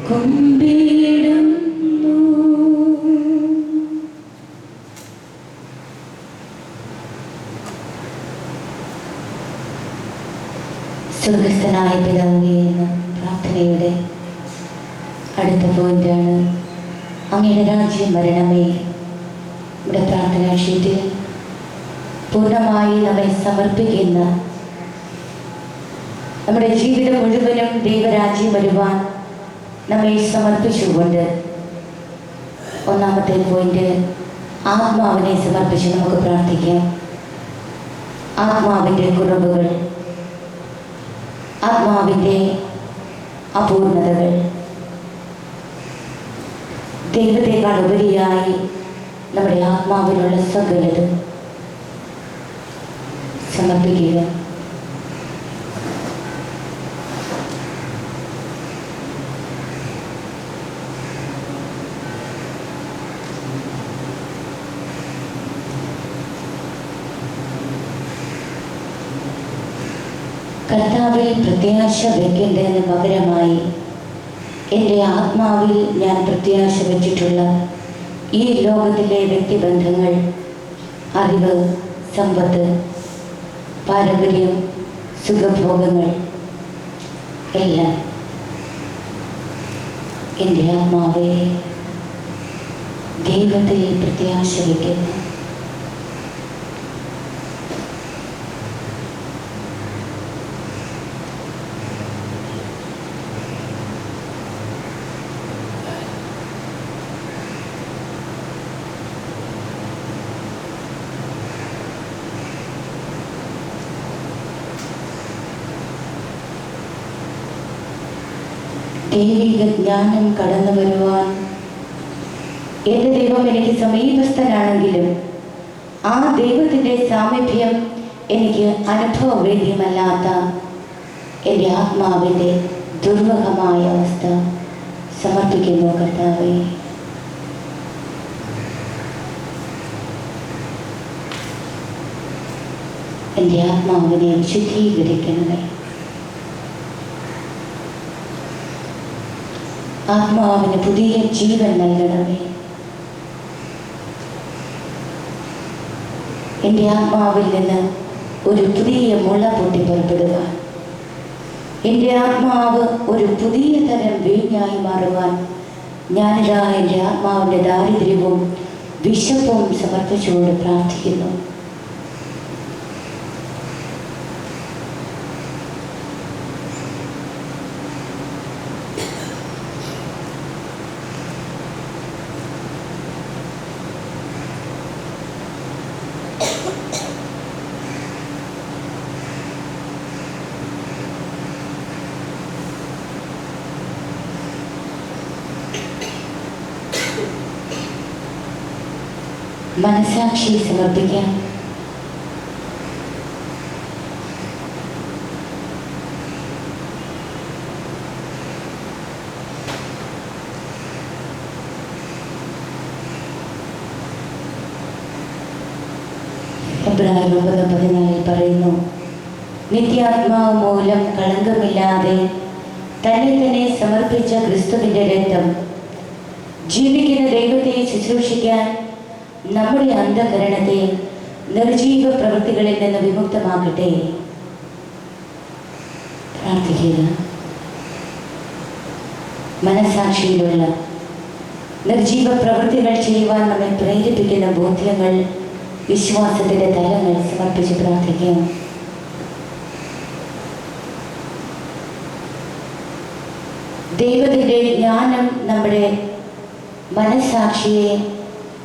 കുമ്പിടുന്നു. സ്വർഗസ്ഥനായ പിതാവേ എന്ന പ്രാർത്ഥനയുടെ അടുത്ത പോയിന്റാണ് അങ്ങയുടെ രാജ്യം വരണമേ. ഇവിടെ പ്രാർത്ഥനാ ഷീറ്റിൽ പൂർണ്ണമായി നമ്മെ സമർപ്പിക്കുന്ന, നമ്മുടെ ജീവിതം മുഴുവനും ദൈവരാജ്യം വരുവാൻ നമ്മെ സമർപ്പിച്ചുകൊണ്ട് ഒന്നാമത്തെ പോയിന്റ് ആത്മാവിനെ സമർപ്പിച്ച് നമുക്ക് പ്രാർത്ഥിക്കാം. ആത്മാവിൻ്റെ കുറവുകൾ, ആത്മാവിൻ്റെ അപൂർണതകൾ, ദൈവത്തെക്കാൾ ഉപരിയായി നമ്മുടെ ആത്മാവിലുള്ള സകലതും സമർപ്പിക്കുക. കർത്താവിൽ പ്രത്യാശ വയ്ക്കേണ്ടതിന് പകരമായി എൻ്റെ ആത്മാവിൽ ഞാൻ പ്രത്യാശ വച്ചിട്ടുള്ള ഈ ലോകത്തിലെ വ്യക്തിബന്ധങ്ങൾ, അറിവ്, സമ്പത്ത്, പാരമ്പര്യം, സുഖഭോഗങ്ങൾ എല്ലാം എൻ്റെ ആത്മാവെ ദൈവത്തിൽ പ്രത്യാശ വയ്ക്കുന്നു. ദൈവിക ജ്ഞാനം കടന്നു വരുവാൻ എൻ്റെ ദൈവം എനിക്ക് സമീപസ്ഥനാണെങ്കിലും ആ ദൈവത്തിൻ്റെ സാമീപ്യം എനിക്ക് അനുഭവവേദ്യമല്ലാത്ത എൻ്റെ ആത്മാവിൻ്റെ ദുർവഹമായ അവസ്ഥ സമർപ്പിക്കുന്നു. കർത്താവേ, എൻ്റെ ആത്മാവിനെ ശുദ്ധീകരിക്കണമേ. ആത്മാവിന് പുതിയ ജീവൻ നൽകണമേ. എൻ്റെ ആത്മാവിൽ നിന്ന് ഒരു പുതിയ മുള പൊട്ടി പുറപ്പെടുവാൻ, എൻ്റെ ആത്മാവ് ഒരു പുതിയ തരം വീഞ്ഞായി മാറുവാൻ ഞാനിതാ എൻ്റെ ആത്മാവിൻ്റെ ദാരിദ്ര്യവും വിശപ്പും സമർപ്പിച്ചുകൊണ്ട് പ്രാർത്ഥിക്കുന്നു. മനസാക്ഷി സമർപ്പിക്കാം. എബ്രായർ 9:14 പറയുന്നു, നിത്യാത്മാവ് മൂലം കളങ്കമില്ലാതെ തന്നെ തന്നെ സമർപ്പിച്ച ക്രിസ്തുവിൻ്റെ രക്തം ജീവിക്കുന്ന ദൈവത്തെ ശുശ്രൂഷിക്കാൻ നമ്മുടെ അന്ധകരണത്തെ നിർജീവ പ്രവൃത്തികളിൽ നിന്ന് വിമുക്തമാക്കട്ടെ. പ്രാർത്ഥിക്കുക. മനസാക്ഷിയിലുള്ള നിർജീവ പ്രവൃത്തികൾ ചെയ്യുവാൻ നമ്മെ പ്രേരിപ്പിക്കുന്ന ബോധ്യങ്ങൾ, വിശ്വാസത്തിൻ്റെ തലങ്ങൾ സമർപ്പിച്ച് പ്രാർത്ഥിക്കാം. ദൈവത്തിൻ്റെ ജ്ഞാനം നമ്മുടെ മനസാക്ഷിയെ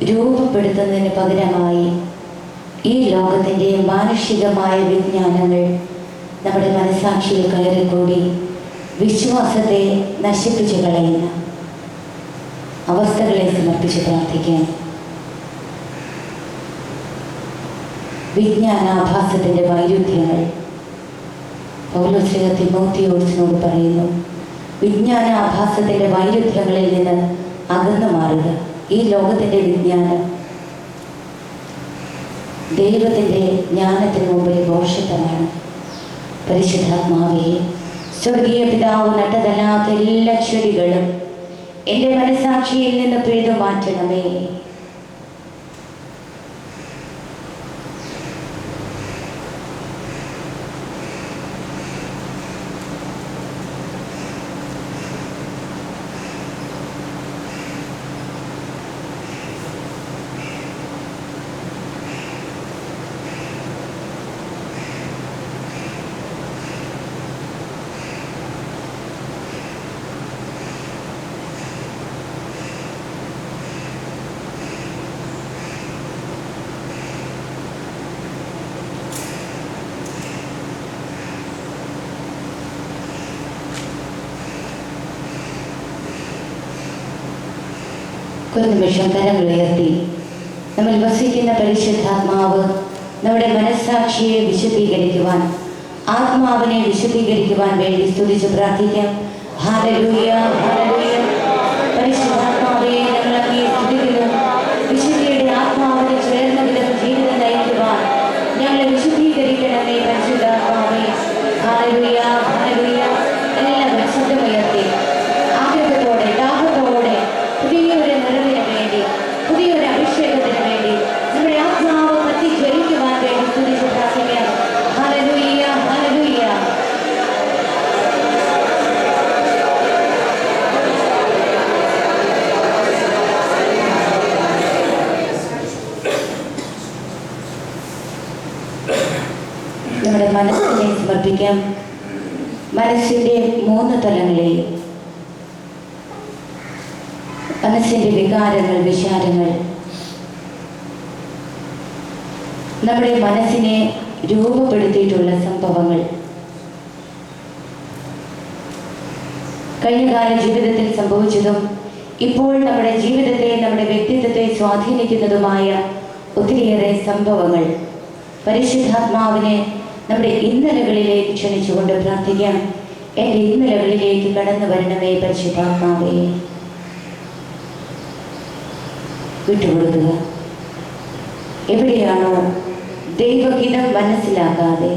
രൂപപ്പെടുത്തുന്നതിന് പകരമായി ഈ ലോകത്തിൻ്റെ മാനുഷികമായ വിജ്ഞാനങ്ങൾ നമ്മുടെ മനസാക്ഷിയിൽ കയറിക്കൂടി വിശ്വാസത്തെ നശിപ്പിച്ചു കളയുന്ന അവസ്ഥകളെ സമർപ്പിച്ച് പ്രാർത്ഥിക്കാം. വിജ്ഞാനാഭാസത്തിൻ്റെ വൈരുദ്ധ്യങ്ങൾ പൗലോസ് തിമോത്തിയോസിനോട് പറയുന്നു, വിജ്ഞാനാഭാസത്തിൻ്റെ വൈരുദ്ധ്യങ്ങളിൽ നിന്ന് അകന്നു മാറുക. ഈ ലോകത്തിൻ്റെ വിജ്ഞാനം ദൈവത്തിൻ്റെ ജ്ഞാനത്തിന് മുമ്പിൽ ഘോഷിതമാണ്. പരിശുദ്ധാത്മാവേ, സ്വർഗീയ പിതാവ് നട്ടതല്ലാത്ത എല്ലാ ചെടികളും എൻ്റെ മനസ്സാക്ഷിയിൽ നിന്ന് പിഴുതു മാറ്റണമേ. ഒരു നിമിഷം കരങ്ങൾ ഉയർത്തി നമ്മൾ വസിക്കുന്ന പരിശുദ്ധാത്മാവ് നമ്മുടെ മനസ്സാക്ഷിയെ വിശദീകരിക്കുവാൻ, ആത്മാവിനെ വിശദീകരിക്കുവാൻ വേണ്ടി സ്തുതിച്ച് പ്രാർത്ഥിക്കാം. ഹല്ലേലൂയ, ഹല്ലേലൂയ. പരിശുദ്ധാത്മാവേ, ഞങ്ങൾ അങ്ങയെ സ്തുതിക്കുന്നു. വിശുദ്ധിയുടെ ആത്മാവിനെ ചേർന്ന വിധം ജീവിതം നയിക്കുവാൻ ഞങ്ങളെ വിശുദ്ധീകരിക്കണമേ പരിശുദ്ധാത്മാവേ. Hallelujah, hallelujah. എല്ലാവരും ശബ്ദമുയർത്തി ആഗ്രഹത്തോടെ ദാഹത്തോടെ പുതിയൊരു നിറവിന് വേണ്ടി, പുതിയൊരു അഭിഷേകത്തിന് വേണ്ടി, നമ്മുടെ ആത്മാവ് കത്തി ജ്വലിക്കുവാൻ വേണ്ടി സ്തുതിച്ച് പ്രാർത്ഥിക്കാം. Hallelujah, hallelujah. നമ്മുടെ മനസ്സിനെ സമർപ്പിക്കാം. മനസ്സിൻ്റെ 3 തലങ്ങളെയും, മനസ്സിൻ്റെ വികാരങ്ങൾ, വിചാരങ്ങൾ, നമ്മുടെ മനസ്സിനെ രൂപപ്പെടുത്തിയിട്ടുള്ള സംഭവങ്ങൾ, കഴിഞ്ഞകാല ജീവിതത്തിൽ സംഭവിച്ചതും ഇപ്പോൾ നമ്മുടെ ജീവിതത്തെ, നമ്മുടെ വ്യക്തിത്വത്തെ സ്വാധീനിക്കുന്നതുമായ ഒത്തിരിയേറെ സംഭവങ്ങൾ പരിശുദ്ധാത്മാവിനെ നമ്മുടെ ഇന്നലകളിലേക്ക് ക്ഷണിച്ചുകൊണ്ട് പ്രാർത്ഥിക്കാം. എൻ്റെ ഇന്നലകളിലേക്ക് കടന്നു വരണമേ പരിശുദ്ധാത്മാവേ. വിട്ടുകൊടുക്കുക. എവിടെയാണോ ദൈവഹിതം മനസ്സിലാക്കാതെ,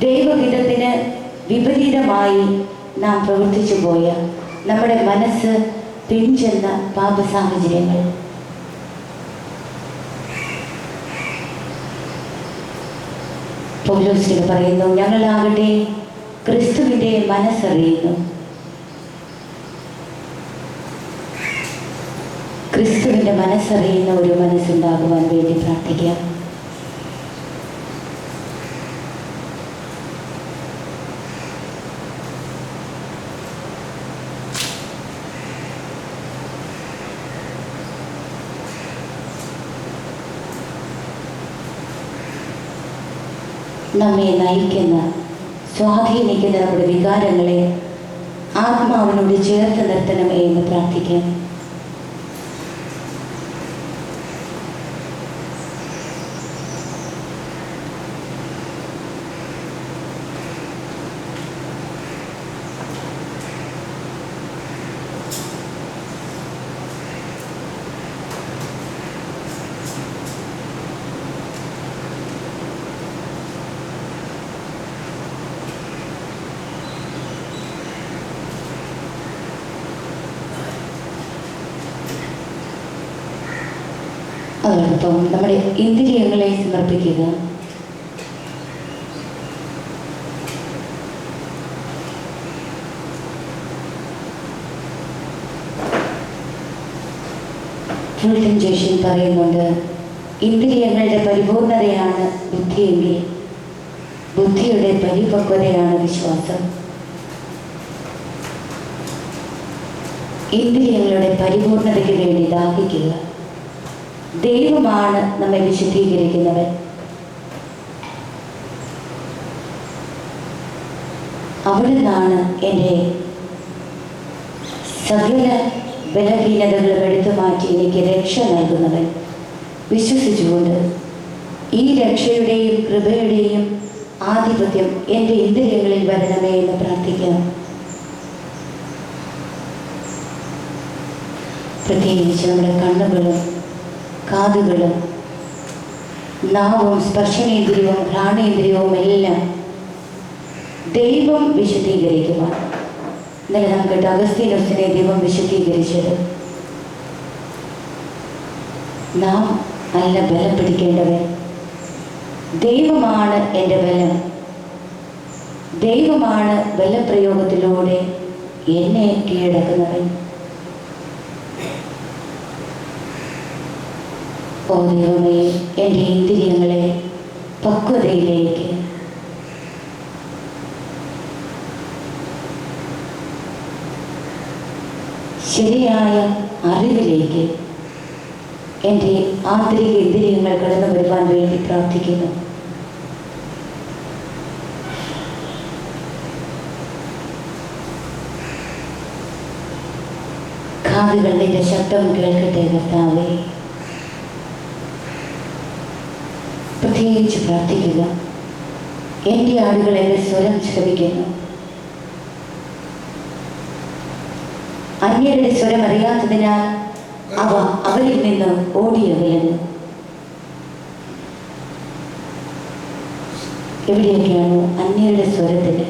ദൈവഹിതത്തിന് വിപരീതമായി നാം പ്രവർത്തിച്ചു പോയ നമ്മുടെ മനസ്സ് പിഞ്ചെന്ന പാപ സാഹചര്യങ്ങൾ, പൗലോസ് പറയുന്നു, ഞങ്ങളാകട്ടെ ക്രിസ്തുവിൻ്റെ മനസ്സറിയുന്നു. ക്രിസ്തുവിൻ്റെ മനസ്സറിയുന്ന ഒരു മനസ്സുണ്ടാകുവാൻ വേണ്ടി പ്രാർത്ഥിക്കാം. നമ്മെ നയിക്കുന്ന, സ്വാധീനിക്കുന്ന നമ്മുടെ വികാരങ്ങളെ ആത്മാവിനോട് ചേർത്ത് നിർത്തണമേ എന്ന് പ്രാർത്ഥിക്കാം. അതോടൊപ്പം നമ്മുടെ ഇന്ദ്രിയങ്ങളെ സമർപ്പിക്കുക. ഫുൾട്ടൻ ജേഷൻ പറയുന്നുണ്ട്, ഇന്ദ്രിയങ്ങളുടെ പരിപൂർണതയാണ് ബുദ്ധിയെങ്കിൽ ബുദ്ധിയുടെ പരിപക്വതയാണ് വിശ്വാസം. ഇന്ദ്രിയങ്ങളുടെ പരിപൂർണതയ്ക്ക് വേണ്ടി ദാഹിക്കുക. ദൈവമാണ് നമ്മെ വിശുദ്ധീകരിക്കുന്നവൻ. അവിടുന്നാണ് എൻ്റെ സകല ബലഹീനതകളും എടുത്തു മാറ്റി എനിക്ക് രക്ഷ നൽകുന്നവൻ. വിശ്വസിച്ചുകൊണ്ട് ഈ രക്ഷയുടെയും കൃപയുടെയും ആധിപത്യം എൻ്റെ ഇന്ദ്രിയങ്ങളിൽ വരണമേ എന്ന് പ്രാർത്ഥിക്കാം. പ്രത്യേകിച്ച് നമ്മുടെ കണ്ണുകളും കാതുകളും നാവും സ്പർശനേന്ദ്രിയവും ഘ്രാണേന്ദ്രിയവും എല്ലാം ദൈവം വിശദീകരിക്കുവാൻ, ഇന്നലെ നാം കേട്ട അഗസ്തീനോസിനെ ദൈവം വിശുദ്ധീകരിച്ചത്. നാം അല്ല ബലം പിടിക്കേണ്ടവൻ, ദൈവമാണ് എൻ്റെ ബലം. ദൈവമാണ് ബലപ്രയോഗത്തിലൂടെ എന്നെ കീഴടക്കുന്നവൻ. ഓ ദൈവമേ, എൻ്റെ ഇന്ദ്രിയങ്ങളെ പക്വതയിലേക്ക്, ശരിയായ അറിവിലേക്ക് എൻ്റെ ആന്തരിക ഇന്ദ്രിയങ്ങൾ കടന്നു വരുവാൻ വേണ്ടി പ്രാർത്ഥിക്കുന്നു. കാതുകൾ നിന്റെ ശബ്ദം കേൾക്കട്ടെ കർത്താവേ. പ്രത്യേകിച്ച് പ്രാർത്ഥിക്കുക. എൻ്റെ ആടുകൾ എൻ്റെ സ്വരം ശ്രവിക്കുന്നു. അന്യരുടെ സ്വരം അറിയാത്തതിനാൽ അവ അവരിൽ നിന്ന് ഓടിയകലുന്നു. എവിടെയൊക്കെയാണോ അന്യരുടെ സ്വരത്തിന്,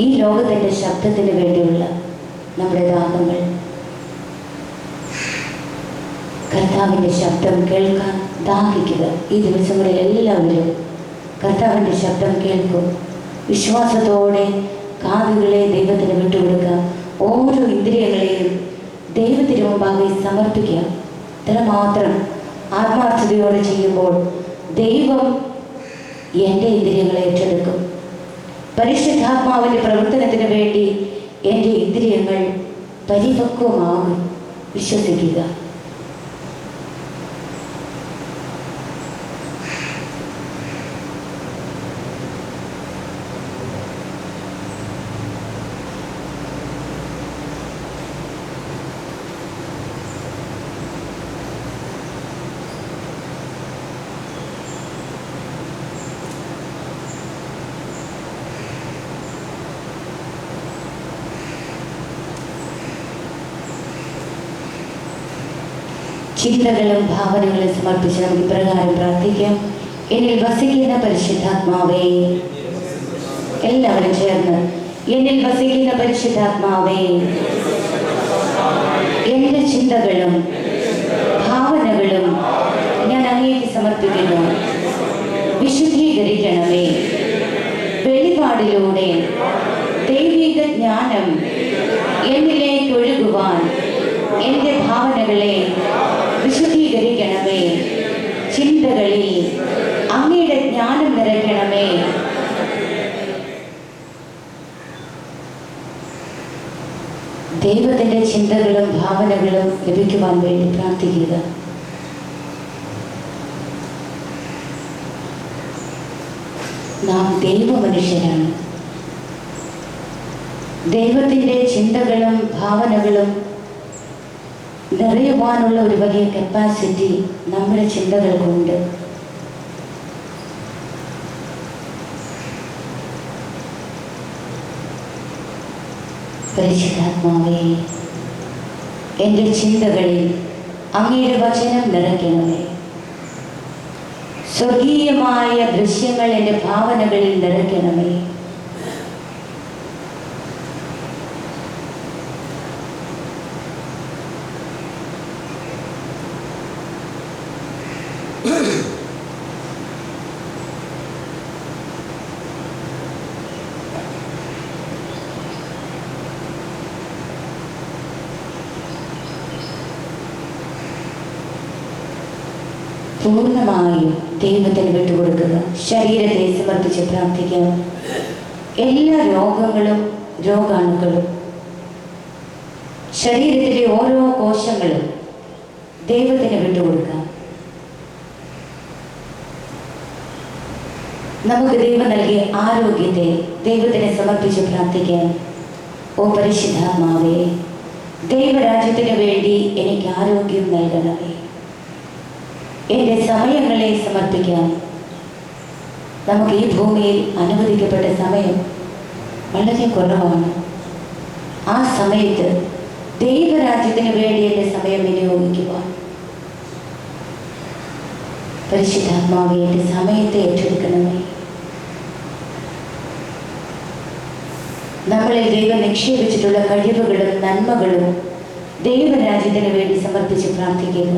ഈ ലോകത്തിൻ്റെ ശബ്ദത്തിന് വേണ്ടിയുള്ള നമ്മുടെ ദാഹങ്ങൾ, കർത്താവിൻ്റെ ശബ്ദം കേൾക്കാൻ ദാഹിക്കുക. ഈ ദിവസങ്ങളിൽ എല്ലാവരും കർത്താവിൻ്റെ ശബ്ദം കേൾക്കും. വിശ്വാസത്തോടെ കാതുകളെ ദൈവത്തിന് വിട്ടുകൊടുക്കുക. ഓരോ ഇന്ദ്രിയങ്ങളെയും ദൈവത്തിന് മുമ്പാകെ സമർപ്പിക്കുക. ഇത്രമാത്രം ആത്മാർത്ഥതയോടെ ചെയ്യുമ്പോൾ ദൈവം എൻ്റെ ഇന്ദ്രിയങ്ങളെ ഏറ്റെടുക്കും. പരിശുദ്ധാത്മാവിൻ്റെ പ്രവർത്തനത്തിന് വേണ്ടി എൻ്റെ ഇന്ദ്രിയങ്ങൾ പരിപക്വമാകും. വിശ്വസിക്കുക. ചിന്തകളും ഭാവനകളും സമർപ്പിച്ച് നമുക്ക് ഇപ്രകാരം പ്രാർത്ഥിക്കാം. എന്നിൽ വസിക്കുന്ന പരിശുദ്ധാത്മാവേ, എല്ലാവരും ചേർന്ന്, എന്നിൽ വസിക്കുന്ന പരിശുദ്ധാത്മാവേ, എൻ്റെ ചിന്തകളും ഭാവനകളും ഞാൻ അങ്ങേക്ക് സമർപ്പിക്കുന്നു. വിശുദ്ധീകരിക്കണമേ. വെളിപാടിലൂടെ ദൈവിക ജ്ഞാനം എന്നിലേക്ക് ഒഴുകുവാൻ എൻ്റെ ഭാവനകളെ വിശുദ്ധീകരിക്കണമേ. ചിന്തകളിൽ അങ്ങയുടെ ജ്ഞാനം നിറയ്ക്കണമേ. ദൈവത്തിൻ്റെ ചിന്തകളും ഭാവനകളും ലഭിക്കുവാൻ വേണ്ടി പ്രാർത്ഥിക്കുക. നാം ദൈവമനുഷ്യരാണ്. ദൈവത്തിൻ്റെ ചിന്തകളും ഭാവനകളും നിറയുവാനുള്ള ഒരു വലിയ കപ്പാസിറ്റി നമ്മുടെ ചിന്തകൾക്കുണ്ട്. പരിശുദ്ധാത്മാവേ, എൻ്റെ ചിന്തകളിൽ അങ്ങയുടെ വചനം നിറയ്ക്കണമേ. സ്വർഗീയമായ ദൃശ്യങ്ങൾ എൻ്റെ ഭാവനകളിൽ നിറയ്ക്കണമേ. പൂർണ്ണമായും ദൈവത്തിന് വിട്ടുകൊടുക്കുക. ശരീരത്തെ സമർപ്പിച്ച് പ്രാർത്ഥിക്കുക. എല്ലാ രോഗങ്ങളും രോഗാണുക്കളും ശരീരത്തിലെ ഓരോ കോശങ്ങളും ദൈവത്തിന് വിട്ടുകൊടുക്കാം. നമുക്ക് ദൈവം നൽകിയ ആരോഗ്യത്തെ ദൈവത്തിന് സമർപ്പിച്ച് പ്രാർത്ഥിക്കാം. ഓ പരിശുദ്ധാത്മാവേ, ദൈവരാജ്യത്തിന് വേണ്ടി എനിക്ക് ആരോഗ്യം നൽകണമേ. എൻ്റെ സമയങ്ങളെ സമർപ്പിക്കാം. നമുക്ക് ഈ ഭൂമിയിൽ അനുവദിക്കപ്പെട്ട സമയം വളരെ കുറവാണ്. ആ സമയത്ത് ദൈവരാജ്യത്തിന് വേണ്ടി എൻ്റെ സമയം വിനിയോഗിക്കുവാൻ പരിശുദ്ധാത്മാവേ, എൻ്റെ സമയത്തെ ഏറ്റെടുക്കണമേ. നമ്മളിൽ ദൈവം നിക്ഷേപിച്ചിട്ടുള്ള കഴിവുകളും നന്മകളും ദൈവരാജ്യത്തിന് വേണ്ടി സമർപ്പിച്ച് പ്രാർത്ഥിക്കുക.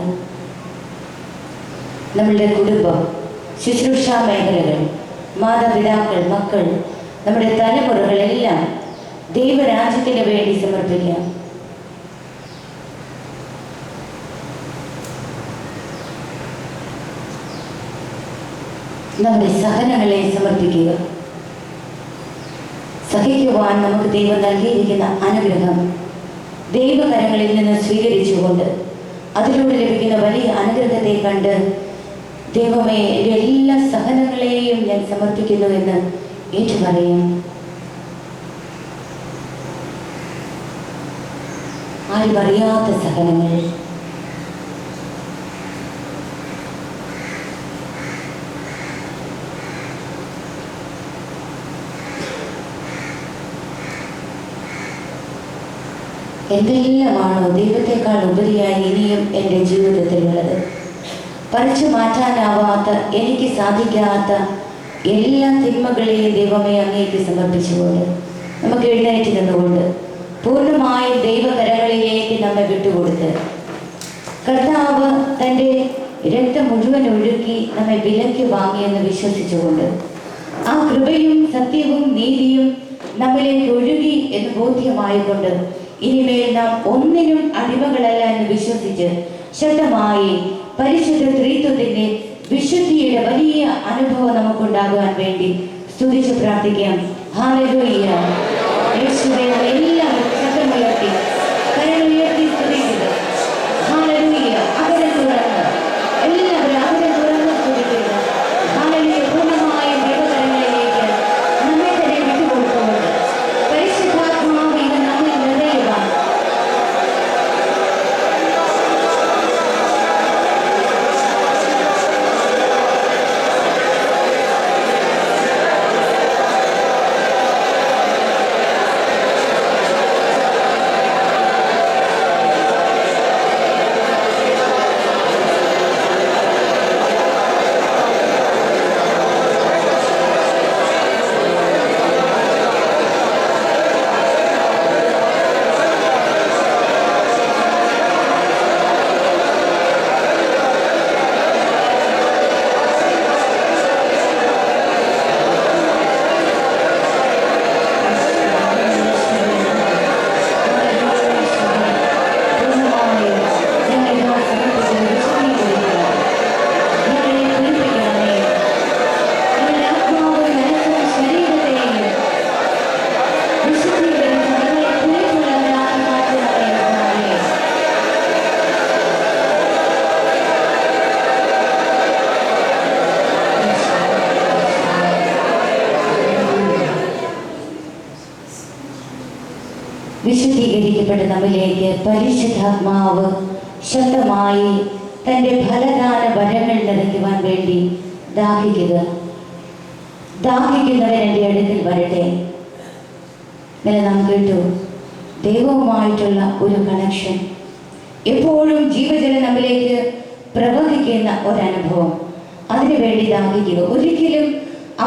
നമ്മളുടെ കുടുംബം, ശുശ്രൂഷാ മേഖലകൾ, മാതാപിതാക്കൾ, മക്കൾ, നമ്മുടെ തലമുറകളെല്ലാം ദൈവരാജ്യത്തിന് വേണ്ടി സമർപ്പിക്കാം. നമ്മുടെ സഹനങ്ങളെ സമർപ്പിക്കുക. സഹിക്കുവാൻ നമുക്ക് ദൈവം നൽകിയിരിക്കുന്ന അനുഗ്രഹം ദൈവകരങ്ങളിൽ നിന്ന് സ്വീകരിച്ചുകൊണ്ട് അതിലൂടെ ലഭിക്കുന്ന വലിയ അനുഗ്രഹത്തെ കണ്ട് ദൈവമേ, എൻ്റെ എല്ലാ സഹനങ്ങളെയും ഞാൻ സമർപ്പിക്കുന്നു എന്ന് ഏറ്റുപറയാം. ആരും അറിയാത്ത സഹനങ്ങൾ, എന്തെല്ലാമാണോ ദൈവത്തെക്കാൾ ഉപരിയായി ഇനിയും എൻ്റെ ജീവിതത്തിലുള്ളത്, പറിച്ചു മാറ്റാനാവാത്ത, എനിക്ക് സാധിക്കാത്ത എല്ലാ തിന്മകളെയും ദൈവമേ അങ്ങേക്ക് സമർപ്പിച്ചുകൊണ്ട് നമുക്ക് എഴുന്നേറ്റ് നിന്നുകൊണ്ട് പൂർണ്ണമായും ദൈവകരങ്ങളിലേക്ക് നമ്മെ വിട്ടുകൊടുത്ത് കർത്താവ് തൻ്റെ രക്തം മുഴുവൻ ഒഴുക്കി നമ്മെ വിലയ്ക്ക് വാങ്ങിയെന്ന് വിശ്വസിച്ചുകൊണ്ട് ആ കൃപയും സത്യവും നീതിയും നമ്മിലേക്ക് ഒഴുകി എന്ന് ബോധ്യമായിക്കൊണ്ട് ഇനിമേൽ നാം ഒന്നിനും അടിമകളല്ല എന്ന് വിശ്വസിച്ച് ശക്തമായി പരിശുദ്ധ ത്രിത്വത്തിന്റെ വിശുദ്ധിയുടെ വലിയ അനുഭവം നമുക്കുണ്ടാകുവാൻ വേണ്ടി സ്തുതിച്ച് പ്രാർത്ഥിക്കാം. ഹല്ലേലൂയ. യേശുവേ, എല്ലാവരും ശബ്ദമുയർത്തി കരമുയർത്തി സ്തുതിക്കുക. ഹല്ലേലൂയ. അവരെ തുറന്ന് എല്ലാവരും അവരെ തുറന്ന് സ്തുതിക്കുക. ഹല്ലേലൂയ. പൂർണ്ണമായ ദൈവകരങ്ങളിലേക്ക് നമ്മെ തന്നെ വിട്ടുകൊടുത്തുകൊണ്ട് പരിശുദ്ധാത്മാവ് ഇന്ന് നമ്മിൽ നിറയുവാൻ വിശുദ്ധീകരിക്കപ്പെട്ട നമ്മിലേക്ക് പരിശുദ്ധാത്മാവ് ശക്തമായി തൻ്റെ ഫലദാന വരങ്ങൾ നിറയ്ക്കുവാൻ വേണ്ടി ദാഹിക്കുക. ദാഹിക്കുന്നവൻ എൻ്റെ അടുക്കൽ വരട്ടെ. ഇന്നലെ നാം കേട്ടു, ദൈവവുമായിട്ടുള്ള ഒരു കണക്ഷൻ, എപ്പോഴും ജീവജലം നമ്മിലേക്ക് പ്രവഹിക്കുന്ന ഒരനുഭവം, അതിനുവേണ്ടി ദാഹിക്കുക. ഒരിക്കലും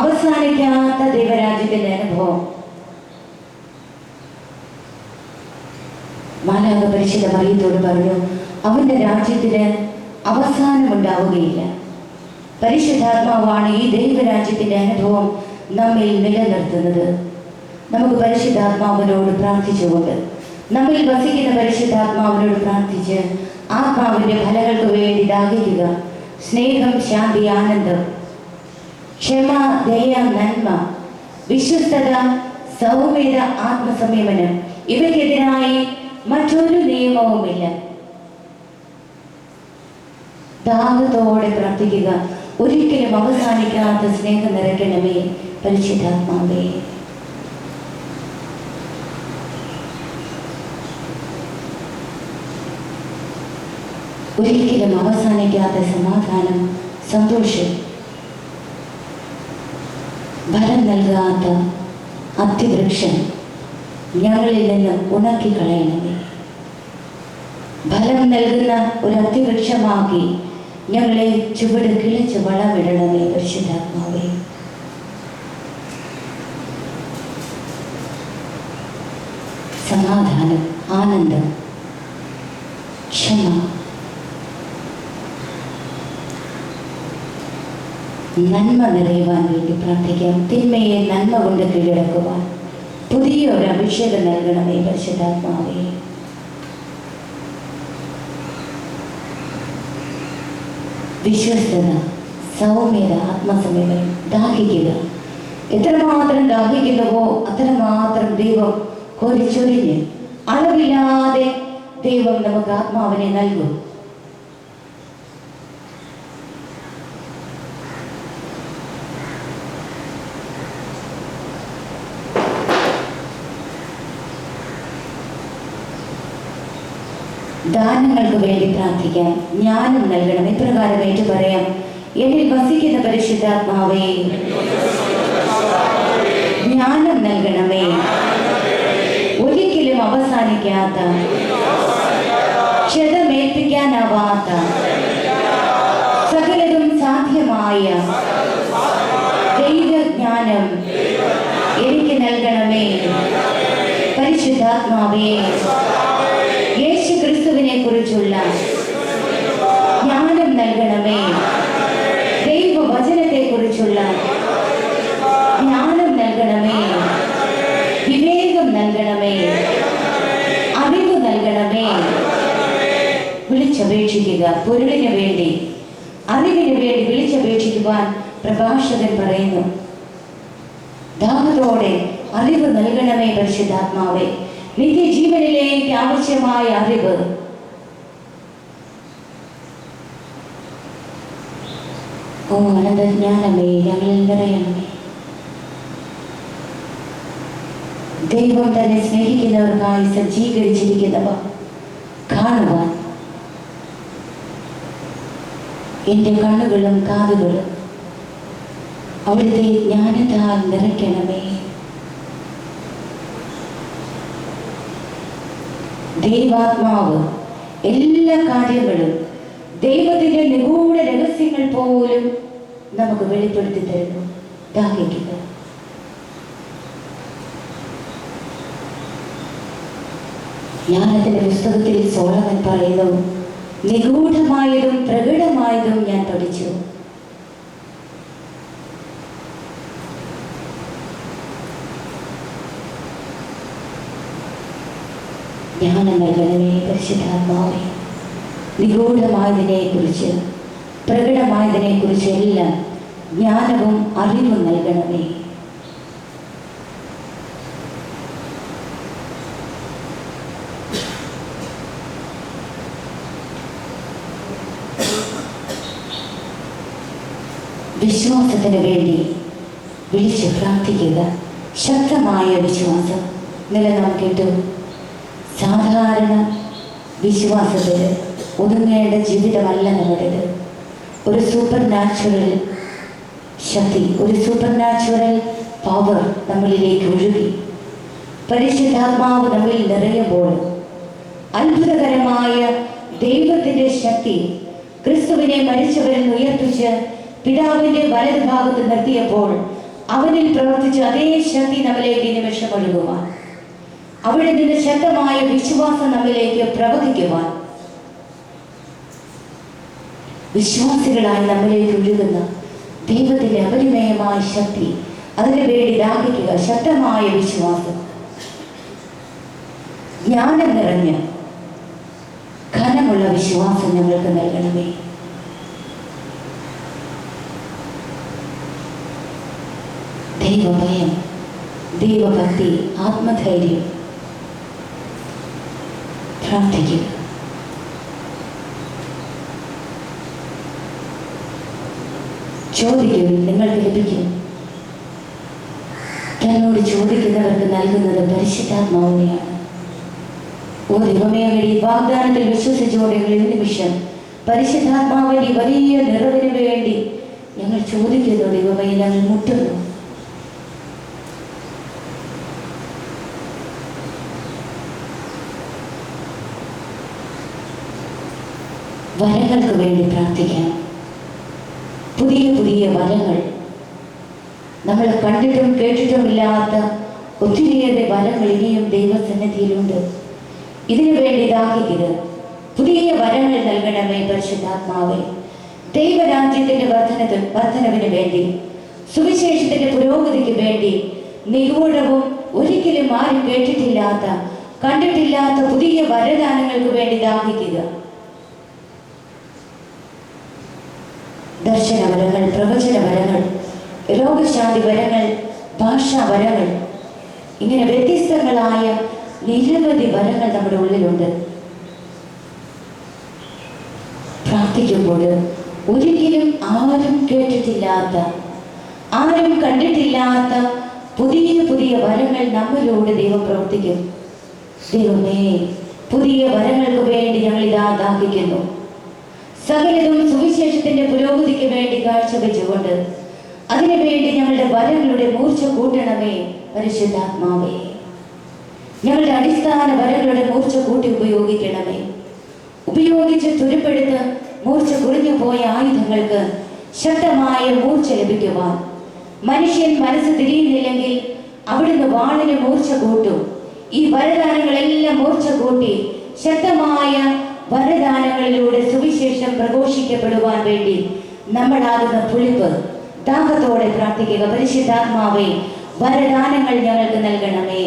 അവസാനിക്കാത്ത ദൈവരാജ്യത്തിൻ്റെ അനുഭവം. മാലാഖ പരിശുദ്ധ മറിയത്തോട് പറഞ്ഞു, അവൻ്റെ രാജ്യത്തിന് അവസാനമുണ്ടാവുകയില്ല. പരിശുദ്ധാത്മാവാണ് ഈ ദൈവരാജ്യത്തിൻ്റെ അനുഭവം നമ്മിൽ നിലനിർത്തുന്നത്. നമുക്ക് പരിശുദ്ധാത്മാവിനോട് പ്രാർത്ഥിച്ചുകൊണ്ട്, നമ്മിൽ വസിക്കുന്ന പരിശുദ്ധാത്മാവിനോട് പ്രാർത്ഥിച്ച് ആത്മാവിൻ്റെ ഫലങ്ങൾക്ക് വേണ്ടി ദാഹിക്കുക. സ്നേഹം, ശാന്തി, ആനന്ദം, ക്ഷമ, ദയ, നന്മ, വിശ്വസ്തത, സൗമ്യത, ആത്മസംയമനം, ഇവയ്ക്കെതിരായി മറ്റൊരു നിയമവുമില്ല. ദാഹത്തോടെ പ്രാർത്ഥിക്കുക. ഒരിക്കലും അവസാനിക്കാത്ത സ്നേഹം നിറയ്ക്കണമേ പരിശുദ്ധാത്മാവേ. ഒരിക്കലും അവസാനിക്കാത്ത സമാധാനം, സന്തോഷം, ഫലം നൽകാത്ത അത്തിവൃക്ഷം ഞങ്ങളിൽ നിന്ന് ഉണക്കിക്കളയണമേ. ഫലം നൽകുന്ന ഒരു അത്തിവൃക്ഷമാക്കി ഞങ്ങളെ ചുവട് കിളച്ച് വളമിടണമേ പരിശുദ്ധാത്മാവേ. സമാധാനം, ആനന്ദം, ക്ഷമ, നന്മ നിറയുവാൻ വേണ്ടി പ്രാർത്ഥിക്കാം. തിന്മയെ നന്മ കൊണ്ട് കീഴടക്കുവാൻ പുതിയൊരു അഭിഷേകം നൽകണമേ പരിശുദ്ധാത്മാവേ. വിശ്വസ്തത, സൗമ്യത, ആത്മസംയമനം, ദാഹിക്കുക. എത്രമാത്രം ദാഹിക്കുന്നുവോ അത്രമാത്രം ദൈവം കോരിച്ചൊരിഞ്ഞ് അളവില്ലാതെ ദൈവം നമുക്ക് ആത്മാവിനെ നൽകും. ദാനങ്ങൾക്ക് വേണ്ടി പ്രാർത്ഥിക്കാം. ജ്ഞാനം നൽകണം. ഇപ്രകാരം ഏറ്റു പറയാം: എന്നിൽ വസിക്കുന്ന പരിശുദ്ധാത്മാവേ, ജ്ഞാനം നൽകണമേ. ഒരിക്കലും അവസാനിക്കാത്ത, ക്ഷതമേൽപ്പിക്കാനാവാത്ത, സകലതും സാധ്യമായ ദൈവജ്ഞാനം എനിക്ക് നൽകണമേ പരിശുദ്ധാത്മാവേ. യേശു ക്രിസ്തുവിനെ കുറിച്ചുള്ള ജ്ഞാനം നൽകണമേ. ദൈവവചനത്തെ കുറിച്ചുള്ള ജ്ഞാനം നൽകണമേ. വിവേകം നൽകണമേ. അറിവ് നൽകണമേ. വിളിച്ചപേക്ഷിക്കുക. പൊരുളിന് വേണ്ടി, അറിവിന് വേണ്ടി വിളിച്ചപേക്ഷിക്കുവാൻ പ്രഭാഷകൻ പറയുന്നു. ദാഹത്തോടെ അറിവ് നൽകണമേ പരിശുദ്ധാത്മാവേ. നിത്യജീവനിലേക്ക് ആവശ്യമായ അറിവ്, ഓ അനന്തജ്ഞാനമേ ഞങ്ങളിൽ നിറയണമേ. ദൈവം തന്നെ സ്നേഹിക്കുന്നവർക്കായി സജ്ജീകരിച്ചിരിക്കുന്നവ കാണുവാൻ എൻ്റെ കണ്ണുകളും കാതുകളും അവിടുത്തെ ജ്ഞാനത്താൽ നിറയ്ക്കണമേ. ദൈവാത്മാവ് എല്ലാ കാര്യങ്ങളും, ദൈവത്തിന്റെ നിഗൂഢ രഹസ്യങ്ങൾ പോലും നമുക്ക് വെളിപ്പെടുത്തി തരുന്നു. ദാഹിക്കുക. ജ്ഞാനത്തിന്റെ പുസ്തകത്തിൽ സോളമൻ പറയുന്നു: നിഗൂഢമായതും പ്രകടമായതും ഞാൻ പഠിച്ചു. ജ്ഞാനം നൽകണമേ പരിശുദ്ധാത്മാവേ. നിഗൂഢമായതിനെ കുറിച്ച്, പ്രകടമായതിനെ കുറിച്ച് എല്ലാം ജ്ഞാനവും അറിവും നൽകണമേ. വിശ്വാസത്തിന് വേണ്ടി വിളിച്ച് പ്രാർത്ഥിക്കുക. ശക്തമായ വിശ്വാസം നിലനിർത്തിയിട്ടു. സാധാരണ വിശ്വാസത്തിൽ ഒതുങ്ങേണ്ട ജീവിതമല്ല നമ്മുടേത്. ഒരു സൂപ്പർ നാച്ചുറൽ ശക്തി, ഒരു സൂപ്പർ നാച്ചുറൽ പവർ നമ്മളിലേക്ക് ഒഴുകി പരിശുദ്ധാത്മാവ് നമ്മിൽ നിറയുമ്പോൾ അത്ഭുതകരമായ ദൈവത്തിൻ്റെ ശക്തി ക്രിസ്തുവിനെ മരിച്ചവരിൽ ഉയർപ്പിച്ച് പിതാവിൻ്റെ വലത് ഭാഗത്ത് നിർത്തിയപ്പോൾ അവനിൽ പ്രവർത്തിച്ച അതേ ശക്തി നമ്മിലേക്ക് നിമിഷം ഒഴുകുവാൻ, അവിടെ നിന്ന് ശക്തമായ വിശ്വാസം നമ്മിലേക്ക് പ്രവഹിക്കുവാൻ, വിശ്വാസികളായി നമ്മിലേക്ക് ഒഴുകുന്ന ദൈവത്തിൻ്റെ അപരിമേയമായ ശക്തി, അതിനു വേണ്ടി ദാഹിക്കുക. ശക്തമായ വിശ്വാസം, ജ്ഞാനം നിറഞ്ഞ് ഘനമുള്ള വിശ്വാസം ഞങ്ങൾക്ക് നൽകണമേ. ദൈവഭയം, ദൈവഭക്തി, ആത്മധൈര്യം. പ്രാർത്ഥിക്കുക. ചോദിക്കും, നിങ്ങൾക്ക് ലഭിക്കും. തന്നോട് ചോദിക്കുന്നവർക്ക് നൽകുന്നത് പരിശുദ്ധാത്മാവിനെയാണ്. ഓ ദൈവമേ, ഈ വാഗ്ദാനത്തിൽ വിശ്വസിച്ചുകൊണ്ട് ഞങ്ങൾ ഈ നിമിഷം പരിശുദ്ധാത്മാവിന്റെ വലിയ നിറവിന് വേണ്ടി ഞങ്ങൾ ചോദിക്കുന്നു. ദൈവമേ, ഞങ്ങൾ മുട്ടുന്നു. വരങ്ങൾക്ക് വേണ്ടി പ്രാർത്ഥിക്കാം. പുതിയ പുതിയ വരങ്ങൾ, നമ്മൾ കണ്ടിട്ടും കേട്ടിട്ടുമില്ലാത്ത ഒത്തിരിയേറെ വരങ്ങൾ ഇനിയും ദൈവസന്നിധിയിലുണ്ട്. ഇതിനു വേണ്ടി ദാഹിക്കുക. പുതിയ വരങ്ങൾ നൽകണമേ പരിശുദ്ധാത്മാവേ. ദൈവരാജ്യത്തിന്റെ വർധനവിന് വേണ്ടി, സുവിശേഷത്തിന്റെ പുരോഗതിക്ക് വേണ്ടി, നിഗൂഢവും ഒരിക്കലും ആരും കേട്ടിട്ടില്ലാത്ത കണ്ടിട്ടില്ലാത്ത പുതിയ വരദാനങ്ങൾക്ക് വേണ്ടി ദാഹിക്കുക. ദർശനവരങ്ങൾ, പ്രവചനവരങ്ങൾ, രോഗശാന്തി വരങ്ങൾ, ഭാഷാവരങ്ങൾ, ഇങ്ങനെ വ്യത്യസ്തങ്ങളായ നിരവധി വരങ്ങൾ നമ്മുടെ ഉള്ളിലുണ്ട്. പ്രാർത്ഥിക്കുമ്പോൾ ഒരിക്കലും ആരും കേട്ടിട്ടില്ലാത്ത, ആരും കണ്ടിട്ടില്ലാത്ത പുതിയ പുതിയ വരങ്ങൾ നമ്മിലൂടെ ദൈവം പ്രവർത്തിക്കും. ദൈവമേ, പുതിയ വരങ്ങൾക്ക് വേണ്ടി ഞങ്ങൾ ഇതാ ദാഹിക്കുന്നു. സകലതും സുവിശേഷത്തിന്റെ പുരോഗതിക്ക് വേണ്ടി കാഴ്ചവെച്ചുകൊണ്ട് അതിനുവേണ്ടി ഞങ്ങളുടെ വരങ്ങളുടെ മൂർച്ച കൂട്ടണമേ പരിശുദ്ധാത്മാവേ. ഞങ്ങളുടെ അടിസ്ഥാന വരങ്ങളുടെ മൂർച്ച കൂട്ടി ഉപയോഗിക്കണമേ. ഉപയോഗിച്ച് തുരുപ്പെടുത്ത് മൂർച്ച കുറഞ്ഞു പോയ ആയുധങ്ങൾക്ക് ശക്തമായ മൂർച്ച ലഭിക്കുവാൻ മനുഷ്യൻ മനസ്സ് തിരിയുന്നില്ലെങ്കിൽ അവിടുന്ന് വാളിന് മൂർച്ച കൂട്ടും. ഈ വരദാനങ്ങളെല്ലാം മൂർച്ച കൂട്ടി ശക്തമായ വരദാനങ്ങളിലൂടെ സുവിശേഷം പ്രഘോഷിക്കപ്പെടുവാൻ വേണ്ടി നമ്മളാകുന്ന പുളിപ്പ് ദാഹത്തോടെ പ്രാർത്ഥിക്കുക. പരിശുദ്ധാത്മാവേ, വരദാനങ്ങൾ ഞങ്ങൾക്ക് നൽകണമേ.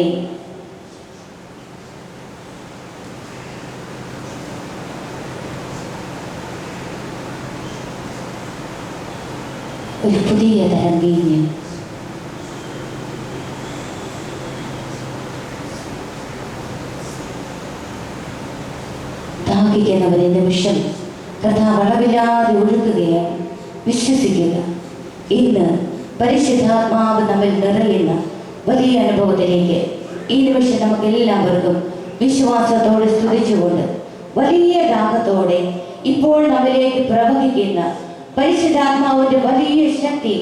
ഒരു പുതിയ തരം വീഞ്ഞ്, ദാഹിക്കുന്നവരെ നിമിഷം കർത്താവ് അളവില്ലാതെ ഒഴുകുകയാണ്. വിശ്വസിക്കുക. ഇന്ന് പരിശുദ്ധാത്മാവ് നമ്മിൽ നിറയുന്ന വലിയ അനുഭവത്തിലേക്ക് ഈ നിമിഷം നമുക്ക് എല്ലാവർക്കും വിശ്വാസത്തോടെ സ്തുതിച്ചുകൊണ്ട് വലിയ ദാഹത്തോടെ ഇപ്പോൾ നമ്മിലേക്ക് പ്രവഹിക്കുന്ന പരിശുദ്ധാത്മാവിന്റെ വലിയ ശക്തി,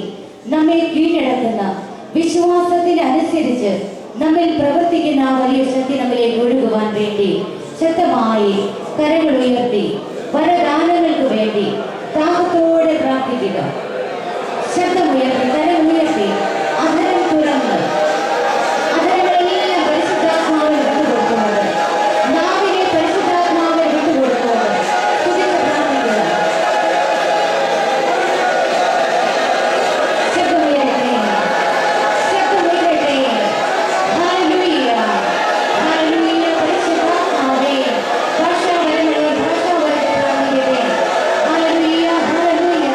നമ്മെ കീഴടക്കുന്ന വിശ്വാസത്തിനനുസരിച്ച് നമ്മിൽ പ്രവർത്തിക്കുന്ന ആ വലിയ ശക്തി നമ്മിലേക്ക് ഒഴുകുവാൻ വേണ്ടി ശക്തമായി കരങ്ങൾ ഉയർത്തി വരദാനങ്ങൾക്ക് വേണ്ടി ദാഹത്തോടെ പ്രാർത്ഥിക്കുക. ശബ്ദമുയർത്തി, കരമുയർത്തി, അധരം തുറന്ന് അധരങ്ങളെല്ലാം പരിശുദ്ധാത്മാവിൽ വിട്ടുകൊടുക്കുന്നത്, നാവിനെ പരിശുദ്ധാത്മാവിൽ വിട്ടുകൊടുക്കുന്നത് തുതിച്ച് പ്രാർത്ഥിക്കുക. ശബ്ദമുയരട്ടെ, ശബ്ദമുയരട്ടെ. ഹല്ലേലൂയ, ഹല്ലേലൂയ. പരിശുദ്ധാത്മാവേ, ഭാഷാവരങ്ങളെ പ്രാർത്ഥിക്കട്ടെ. Hallelujah, hallelujah.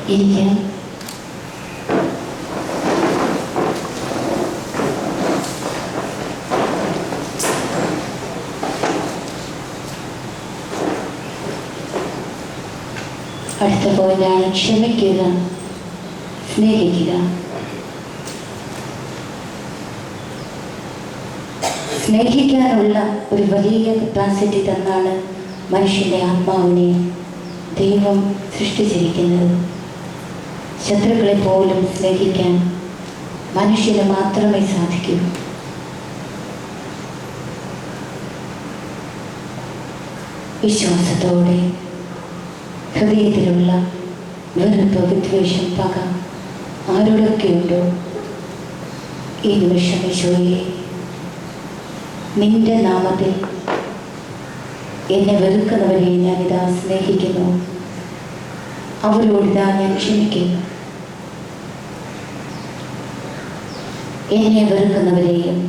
ഇരിക്കാം. അടുത്ത പോയിന്റാണ് ക്ഷമിക്കുക, സ്നേഹിക്കുക. സ്നേഹിക്കാനുള്ള ഒരു വലിയ കപ്പാസിറ്റി തന്നാണ് മനുഷ്യൻ്റെ ആത്മാവിനെ ദൈവം സൃഷ്ടിച്ചിരിക്കുന്നത്. ശത്രുക്കളെ പോലും സ്നേഹിക്കാൻ മനുഷ്യന് മാത്രമേ സാധിക്കൂ. വിശ്വാസത്തോടെ ഹൃദയത്തിലുള്ള വെറുപ്പ്, വിദ്വേഷം, പക ആരോടൊക്കെയുണ്ടോ ഈ നിമിഷം യേശുവേ, നിന്റെ നാമത്തിൽ എന്നെ വെറുക്കുന്നവരെ ഞാനിതാ സ്നേഹിക്കുന്നു, അവരോടിതാ ഞാൻ ക്ഷമിക്കുന്നു. എന്നെ വെറുക്കുന്നവരെയും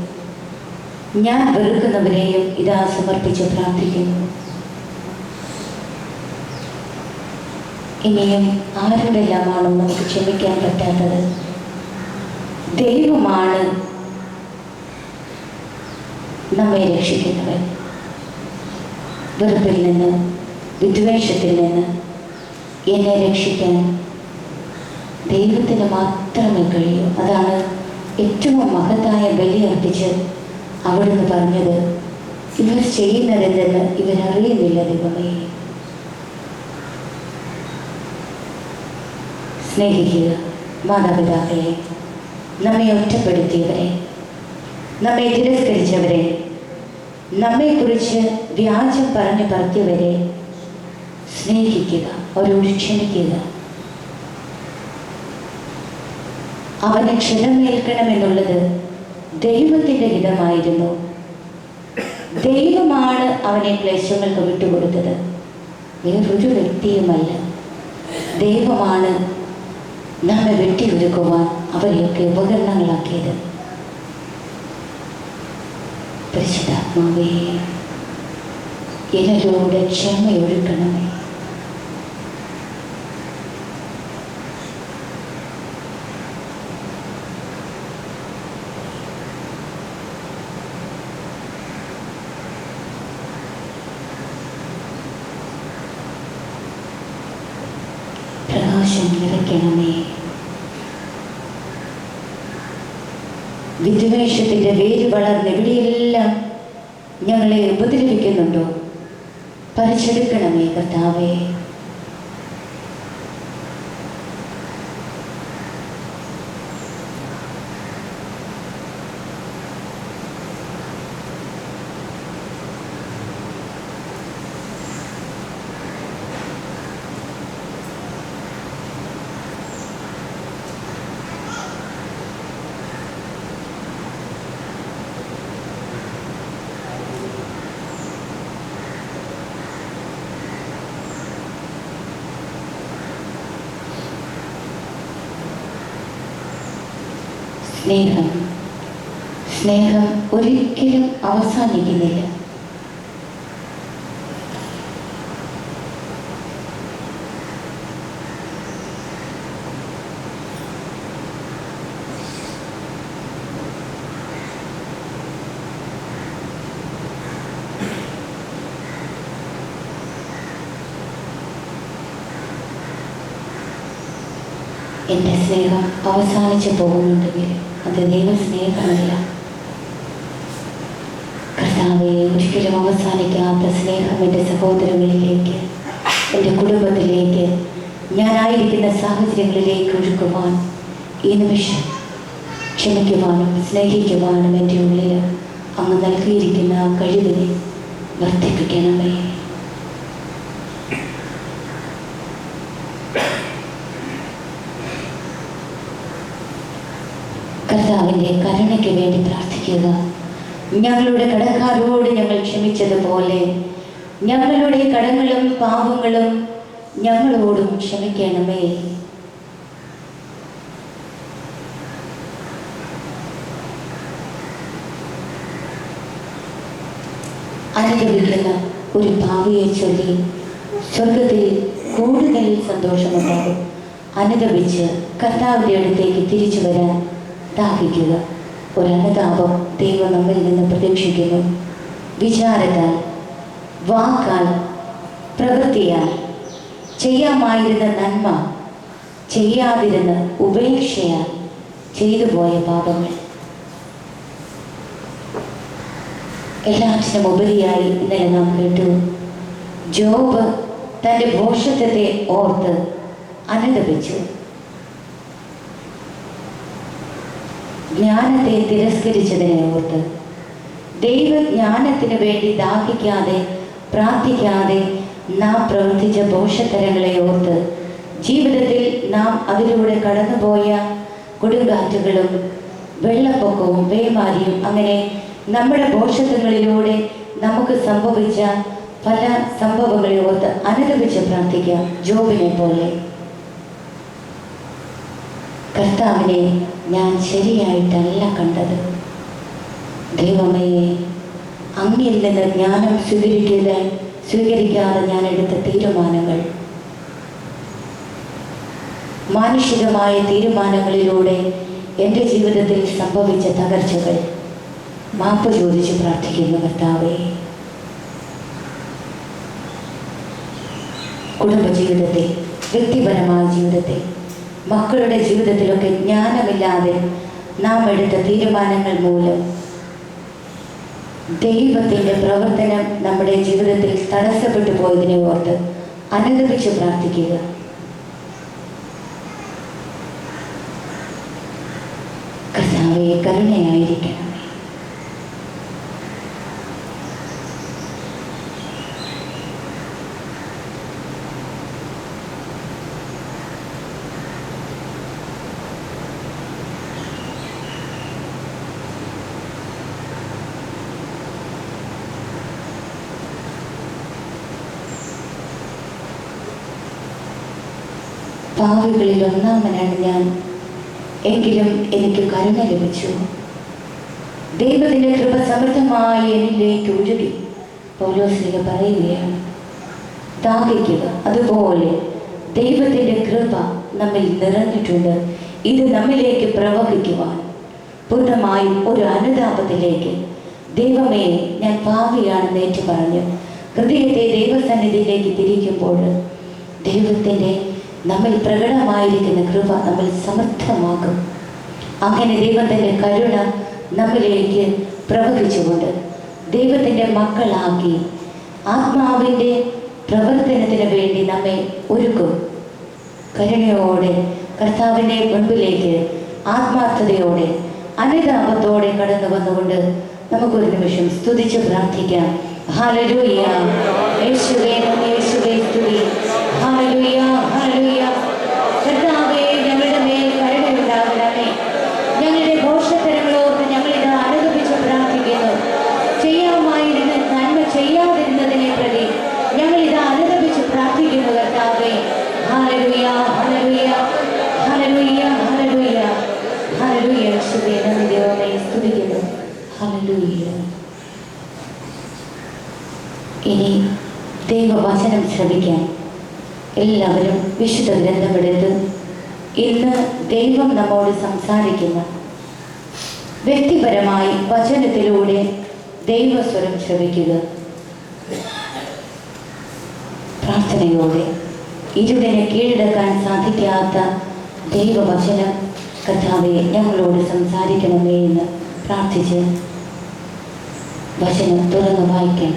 ഞാൻ വെറുക്കുന്നവരെയും ഇതാ സമർപ്പിച്ച് പ്രാർത്ഥിക്കുന്നു. ഇനിയും ആരോടെല്ലാമാണോ നമുക്ക് ക്ഷമിക്കാൻ പറ്റാത്തത്? ദൈവമാണ് നമ്മെ രക്ഷിക്കുന്നവൻ. വെറുപ്പിൽ നിന്ന്, വിദ്വേഷത്തിൽ നിന്ന് എന്നെ രക്ഷിക്കാൻ ദൈവത്തിന് മാത്രമേ കഴിയൂ. അതാണ് ഏറ്റവും മഹത്തായ ബലി അർപ്പിച്ച് അവിടുന്ന് പറഞ്ഞത്, ഇവർ ചെയ്യുന്നതെന്തെന്ന് ഇവരറിയുന്നില്ല ദൈവമേ. സ്നേഹിക്കുക മാതാപിതാക്കളെ, നമ്മെ ഒറ്റപ്പെടുത്തിയവരെ, നമ്മെ തിരസ്കരിച്ചവരെ, നമ്മെക്കുറിച്ച് വ്യാജം പറഞ്ഞു പറത്തിയവരെ സ്നേഹിക്കുക, അവരോട് ക്ഷമിക്കുക. അവന് ക്ഷതമേൽക്കണമെന്നുള്ളത് ദൈവത്തിൻ്റെ ഹിതമായിരുന്നു. ദൈവമാണ് അവനെ ക്ലേശങ്ങൾക്ക് വിട്ടുകൊടുത്തത്, വേറൊരു വ്യക്തിയുമല്ല. ദൈവമാണ് നമ്മെ വെട്ടിയൊരുക്കുവാൻ അവരെയൊക്കെ ഉപകരണങ്ങളാക്കിയത്. പരിശുദ്ധാത്മാവേ, എന്നോട് ക്ഷമയൊഴുക്കണമേ. പ്രകാശം നിറയ്ക്കണമേ. വിദ്വേഷത്തിൻ്റെ വേര് വളർന്ന് എവിടെയെല്ലാം ഞങ്ങളെ ഉപദ്രവിക്കുന്നുണ്ടോ പറിച്ചെടുക്കണമേ കർത്താവേ. സ്നേഹം ഒരിക്കലും അവസാനിക്കുന്നില്ല. എൻ്റെ സ്നേഹം അവസാനിച്ചു പോകുന്നുണ്ടെങ്കിൽ അത് ദൈവസ്നേഹമല്ല. കർത്താവേ, ഒരിക്കലും അവസാനിക്കാത്ത സ്നേഹം എൻ്റെ സഹോദരങ്ങളിലേക്ക്, എൻ്റെ കുടുംബത്തിലേക്ക്, ഞാനായിരിക്കുന്ന സാഹചര്യങ്ങളിലേക്ക് ഒഴുക്കുവാൻ ഈ നിമിഷം ക്ഷമിക്കുവാനും സ്നേഹിക്കുവാനും എൻ്റെ ഉള്ളിൽ അങ്ങ് നൽകിയിരിക്കുന്ന ആ കഴിവിനെ വർദ്ധിപ്പിക്കണമേ. കർത്താവിൻ്റെ കരുണയ്ക്ക് വേണ്ടി പ്രാർത്ഥിക്കുക. ഞങ്ങളുടെ കടക്കാരോട് ഞങ്ങൾ ക്ഷമിച്ചതുപോലെ ഞങ്ങളുടെ കടങ്ങളും പാപങ്ങളും ഞങ്ങളോടും ക്ഷമിക്കണമേ. അനുഭവിക്കുന്ന ഒരു ഭാവിയെ ചൊല്ലി സ്വർഗത്തിൽ കൂടുതൽ സന്തോഷമുണ്ടാകും. അനുഭവിച്ച് കർത്താവിൻ്റെ അടുത്തേക്ക് തിരിച്ചു വരാൻ ദാഹിക്കുക. ഒരനുതാപം ദൈവം നമ്മിൽ നിന്ന് പ്രതീക്ഷിക്കുന്നു. വിചാരത്താൽ, വാക്കാൽ, പ്രവൃത്തിയാൽ ചെയ്യാമായിരുന്ന നന്മ ചെയ്യാതിരുന്ന ഉപേക്ഷയാൽ ചെയ്തു പോയ പാപങ്ങൾ. എല്ലാറ്റിനും ഉപരിയായി ഇന്നലെ നാം കേട്ടു, ജോബ് തൻ്റെ ഭോഷത്വത്തെ ഓർത്ത് അനുതപിച്ചു. ജ്ഞാനത്തെ തിരസ്കരിച്ചതിനെ ഓർത്ത്, ദൈവജ്ഞാനത്തിന് വേണ്ടി ദാഹിക്കാതെ പ്രാർത്ഥിക്കാതെ നാം പ്രവർത്തിച്ച ദോഷത്തരങ്ങളെ ഓർത്ത്, ജീവിതത്തിൽ നാം അതിലൂടെ കടന്നുപോയ കൊടുങ്കാറ്റുകളും വെള്ളപ്പൊക്കവും പേമാരിയും അങ്ങനെ നമ്മുടെ ദോഷത്വങ്ങളിലൂടെ നമുക്ക് സംഭവിച്ച പല സംഭവങ്ങളെ ഓർത്ത് അനുദപിച്ച് പ്രാർത്ഥിക്കാം. ജോബിനെ പോലെ, കർത്താവിനെ ഞാൻ ശരിയായിട്ടല്ല കണ്ടത്. ദൈവമേ, അങ്ങിൽ നിന്ന് ജ്ഞാനം സ്വീകരിക്കാതെ ഞാൻ എടുത്ത തീരുമാനങ്ങൾ, മാനുഷികമായ തീരുമാനങ്ങളിലൂടെ എൻ്റെ ജീവിതത്തിൽ സംഭവിച്ച തകർച്ചകൾ മാപ്പ് ചോദിച്ച് പ്രാർത്ഥിക്കുന്നു. കർത്താവേ, കുടുംബജീവിതത്തിൽ, വ്യക്തിപരമായ ജീവിതത്തിൽ, മക്കളുടെ ജീവിതത്തിലൊക്കെ ജ്ഞാനമില്ലാതെ നാം എടുത്ത തീരുമാനങ്ങൾ മൂലം ദൈവത്തിൻ്റെ പ്രവർത്തനം നമ്മുടെ ജീവിതത്തിൽ തടസ്സപ്പെട്ടു പോയതിനെ ഓർത്ത് അനുദപിച്ച് പ്രാർത്ഥിക്കുക. കർത്താവേ, കരുണയായിരിക്കണം. പാവികളിൽ ഒന്നാമനാണ് ഞാൻ, എങ്കിലും എനിക്ക് കരുണ ലഭിച്ചു. ദൈവത്തിൻ്റെ കൃപ സമൃദ്ധമായി എന്നിലേക്ക് ഒഴുകി. പൗലോസ്ലീഹ പറയുകയാണ്, ദാഹിക്കുക. അതുപോലെ ദൈവത്തിൻ്റെ കൃപ നമ്മിൽ നിറഞ്ഞിട്ടുണ്ട്. ഇത് നമ്മിലേക്ക് പ്രവഹിക്കുവാൻ പൂർണ്ണമായും ഒരു അനുതാപത്തിലേക്ക്, ദൈവമേ ഞാൻ പാവിയാണെന്ന് ഏറ്റു പറഞ്ഞു ഹൃദയത്തെ ദൈവസന്നിധിയിലേക്ക് തിരിക്കുമ്പോൾ ദൈവത്തിൻ്റെ നമ്മിൽ പ്രകടമായിരിക്കുന്ന കൃപ നമ്മിൽ സമർത്ഥമാകും. അങ്ങനെ ദൈവത്തിൻ്റെ കരുണ നമ്മിലേക്ക് പ്രവഹിച്ചുകൊണ്ട് ദൈവത്തിൻ്റെ മക്കളാക്കി ആത്മാവിൻ്റെ പ്രവർത്തനത്തിന് വേണ്ടി നമ്മെ ഒരുക്കും. കരുണയോടെ കർത്താവിൻ്റെ മുൻപിലേക്ക് ആത്മാർത്ഥതയോടെ അനുതാപത്തോടെ കടന്നു വന്നുകൊണ്ട് നമുക്കൊരു നിമിഷം സ്തുതിച്ച് പ്രാർത്ഥിക്കാം. ഹല്ലേലൂയ, യേശുവേ നന്ദി, യേശുവേ സ്തുതി. Hallelujah, hallelujah. കർത്താവേ, ഞങ്ങളുടെ മേൽ കരുണയുണ്ടാകണമേ. ഞങ്ങളുടെ ദോഷത്തരങ്ങളോർത്ത് ഞങ്ങളിത് അനുദപിച്ച് പ്രാർത്ഥിക്കുന്നു. ചെയ്യാമായിരുന്ന നന്മ ചെയ്യാതിരുന്നതിനെ പ്രതി ഞങ്ങളിത് അനുദപിച്ച് പ്രാർത്ഥിക്കുന്നു. കർത്താവേ, hallelujah, hallelujah, hallelujah, hallelujah, hallelujah. യേശുവേ നന്ദി, ദൈവമേ സ്തുതിക്കുന്നു. ഹല്ലേലൂയ. ഇനി ദൈവവചനം ശ്രവിക്കാൻ എല്ലാവരും വിശുദ്ധ ഗ്രന്ഥമെടുത്ത് ഇന്ന് ദൈവം നമ്മോട് സംസാരിക്കുന്ന വ്യക്തിപരമായി വചനത്തിലൂടെ ദൈവസ്വരം ശ്രവിക്കുക. പ്രാർത്ഥനയോടെ ഇരുളിനെ കീഴടക്കാൻ സാധിക്കാത്ത ദൈവവചനം കർത്താവേ ഞങ്ങളോട് സംസാരിക്കണമേ എന്ന് പ്രാർത്ഥിച്ച് വചനം തുറന്ന് വായിക്കാം.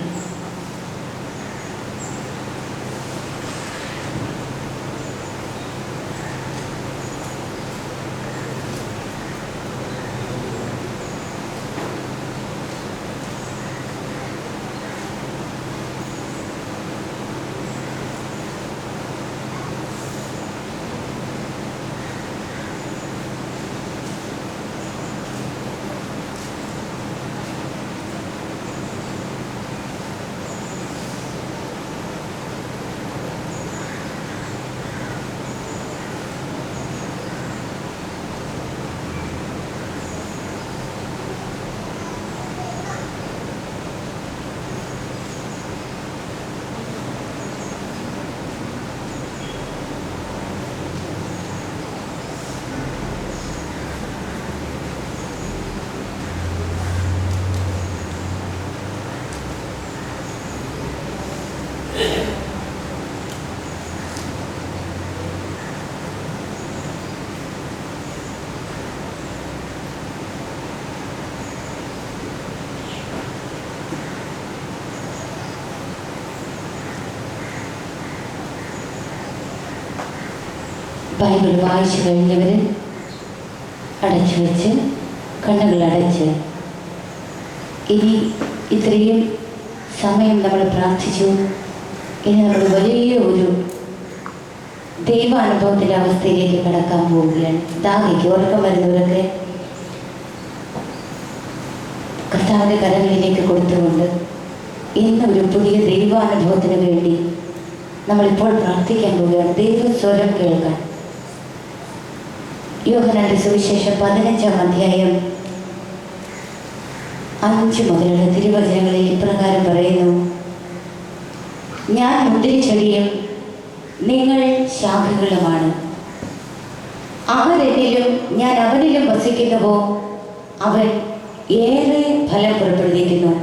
ബൈബിൾ വായിച്ചു കഴിഞ്ഞവർ അടച്ചു വെച്ച് കണ്ണുകൾ അടച്ച് ഇനി ഇത്രയും സമയം നമ്മൾ പ്രാർത്ഥിച്ചു. ഇനി നമ്മൾ വലിയ ഒരു ദൈവാനുഭവത്തിൻ്റെ അവസ്ഥയിലേക്ക് കടക്കാൻ പോവുകയാണ്. ദാഹിക്ക് ഉറക്കം വരുന്നവരൊക്കെ കർത്താവിൻ്റെ കരങ്ങളിലേക്ക് കൊടുത്തുകൊണ്ട് ഇന്നൊരു പുതിയ ദൈവാനുഭവത്തിന് വേണ്ടി നമ്മളിപ്പോൾ പ്രാർത്ഥിക്കാൻ പോവുകയാണ്. ദൈവസ്വരം കേൾക്കാൻ യോഹന്നാന്റെ സുവിശേഷം 15-ാം അധ്യായം 5 മുതലുള്ള തിരുവചനങ്ങളിൽ ഇപ്രകാരം പറയുന്നു: ഞാൻ മുന്തിരിച്ചെടിയും നിങ്ങൾ ശാഖകളുമാണ്. ആരെന്നിലും ഞാൻ അവനിലും വസിക്കുന്നുവോ അവൻ ഏറെ ഫലം പുറപ്പെടുവിക്കുന്നു.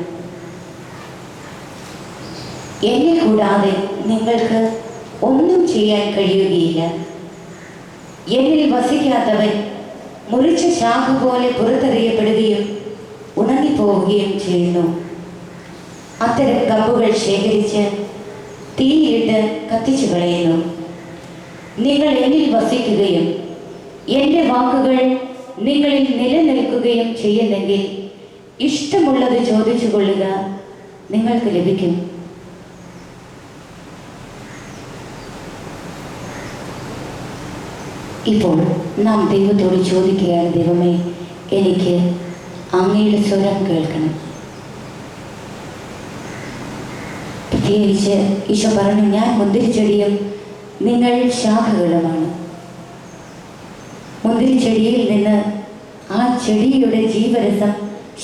എന്നെ കൂടാതെ നിങ്ങൾക്ക് ഒന്നും ചെയ്യാൻ കഴിയുകയില്ല. എന്നിൽ വസിക്കാത്തവൻ മുറിച്ച ശാഖ പോലെ പുറത്തെറിയപ്പെടുകയും ഉണങ്ങിപ്പോവുകയും ചെയ്യുന്നു. അത്തരം കമ്പുകൾ ശേഖരിച്ച് തീയിട്ട് കത്തിച്ചു കളയുന്നു. നിങ്ങൾ എന്നിൽ വസിക്കുകയും എൻ്റെ വാക്കുകൾ നിങ്ങളിൽ നിലനിൽക്കുകയും ചെയ്യുന്നെങ്കിൽ ഇഷ്ടമുള്ളത് ചോദിച്ചു കൊള്ളുക, നിങ്ങൾക്ക് ലഭിക്കും. ഇപ്പോൾ നാം ദൈവത്തോട് ചോദിക്കുകയാണ്: ദൈവമേ, എനിക്ക് അങ്ങയുടെ സ്വരം കേൾക്കണം. പ്രത്യേകിച്ച് ഈശോ പറഞ്ഞു, ഞാൻ മുന്തിരിച്ചെടിയും നിങ്ങൾ ശാഖകളുമാണ്. മുന്തിരിച്ചെടിയിൽ നിന്ന് ആ ചെടിയുടെ ജീവരസം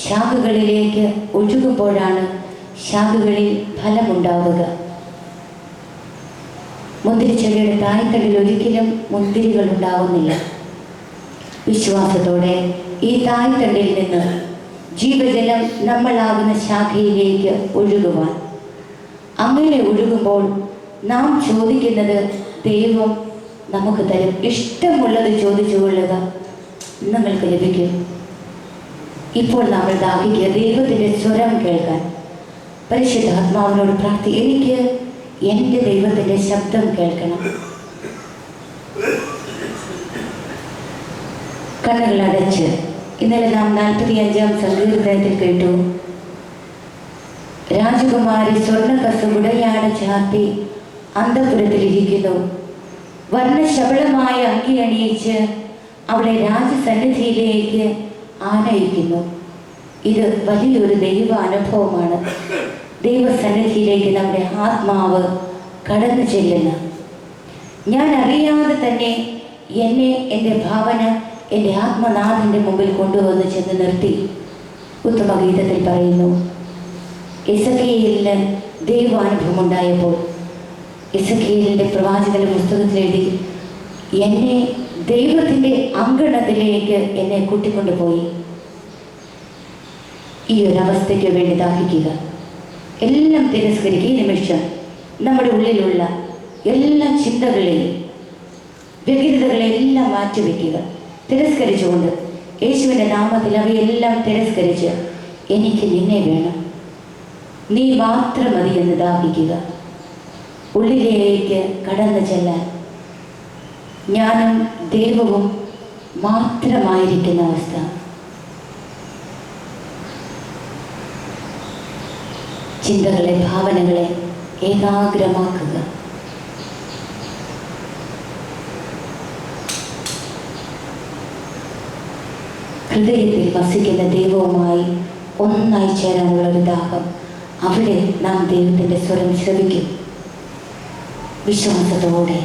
ശാഖകളിലേക്ക് ഒഴുകുമ്പോഴാണ് ശാഖകളിൽ ഫലമുണ്ടാവുക. മുന്തിരിച്ചെടിയുടെ തായ്തടിയിൽ ഒരിക്കലും മുന്തിരികൾ ഉണ്ടാവുന്നില്ല. വിശ്വാസത്തോടെ ഈ തായ്തണ്ടിൽ നിന്ന് ജീവജലം നമ്മളാകുന്ന ശാഖയിലേക്ക് ഒഴുകുവാൻ, അങ്ങനെ ഒഴുകുമ്പോൾ നാം ചോദിക്കുന്നത് ദൈവം നമുക്ക് തരും. ഇഷ്ടമുള്ളത് ചോദിച്ചു കൊള്ളുക, നിങ്ങൾക്ക് ലഭിക്കും. ഇപ്പോൾ നമ്മൾ ദാഹിക്കുക ദൈവത്തിൻ്റെ സ്വരം കേൾക്കാൻ. പരിശുദ്ധാത്മാവിനോട് പ്രാർത്ഥിക്കുക, എനിക്ക് എൻ്റെ ദൈവത്തിൻ്റെ ശബ്ദം കേൾക്കണം. കണ്ണുകൾ അടച്ച് ഇന്നലെ നാം 45-ാം സങ്കീർത്തനത്തിൽ കേട്ടു: രാജകുമാരി സ്വർണ്ണക്കസവുടയാട ചാർത്തി അന്തഃപുരത്തിലിരിക്കുന്നു. വർണ്ണശബളമായ അങ്കി അണിയിച്ച് അവളെ രാജസന്നിധിയിലേക്ക് ആനയിക്കുന്നു. ഇത് വലിയൊരു ദൈവ അനുഭവമാണ്. ദൈവസന്നിധിയിലേക്ക് നമ്മുടെ ആത്മാവ് കടന്നു ചെല്ലുന്ന, ഞാൻ അറിയാതെ തന്നെ എന്നെ എൻ്റെ ഭാവന എൻ്റെ ആത്മനാഥൻ്റെ മുമ്പിൽ കൊണ്ടുവന്ന് ചെന്ന് നിർത്തി. ഉത്തമഗീതത്തിൽ പറയുന്നു, എസെക്കിയേലിന് ദൈവാനുഭവം ഉണ്ടായപ്പോൾ എസെക്കിയേലിൻ്റെ പ്രവാചകന്റെ പുസ്തകത്തിൽ എഴുതി, എന്നെ ദൈവത്തിൻ്റെ അങ്കണത്തിലേക്ക് എന്നെ കൂട്ടിക്കൊണ്ടുപോയി. ഈ ഒരവസ്ഥയ്ക്ക് വേണ്ടി ദാഹിക്കുക, എല്ലാം തിരസ്കരിക്കുക. ഈ നിമിഷം നമ്മുടെ ഉള്ളിലുള്ള എല്ലാ ചിന്തകളെയും വ്യഗ്രതകളെല്ലാം മാറ്റിവെക്കുക. തിരസ്കരിച്ചുകൊണ്ട് യേശുവിൻ്റെ നാമത്തിൽ അവയെല്ലാം തിരസ്കരിച്ച്, എനിക്ക് നിന്നെ വേണം, നീ മാത്രം മതി എന്ന് ദാഹിക്കുക. ഉള്ളിലേക്ക് കടന്നു ചെല്ലാൻ ഞാനും ദൈവവും മാത്രമായിരിക്കുന്ന അവസ്ഥ. ചിന്തകളെ, ഭാവനകളെ ഏകാഗ്രമാക്കുക. ഹൃദയത്തിൽ വസിക്കുന്ന ദൈവവുമായി ഒന്നായി ചേരാനുള്ള ഒരു ദാഹം. അവിടെ നാം ദൈവത്തിൻ്റെ സ്വരം ശ്രവിക്കും. വിശ്വാസത്തോടെ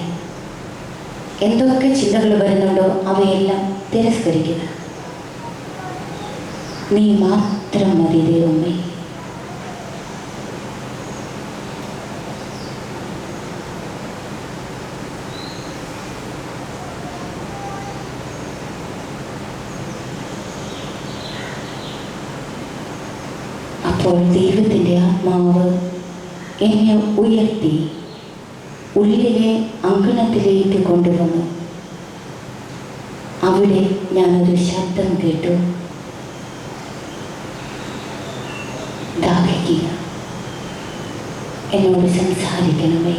എന്തൊക്കെ ചിന്തകൾ വരുന്നുണ്ടോ അവയെല്ലാം തിരസ്കരിക്കുക. നീ മാത്രം മതി ദൈവമേ. അപ്പോൾ ദൈവത്തിൻ്റെ ആത്മാവ് എന്നെ ഉയർത്തി ഉള്ളിലെ അങ്കണത്തിലേക്ക് കൊണ്ടുവന്നു. അവിടെ ഞാനൊരു ശബ്ദം കേട്ടു: ദാഹിക്കുക, എന്നോട് സംസാരിക്കണമേ.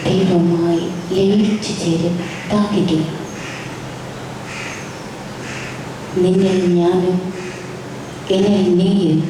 ദൈവവുമായി ലയിച്ചു ചേരും താങ്ങിക്കുക. നിന്നിൽ ഞാനും എന്നിൽ നീയും.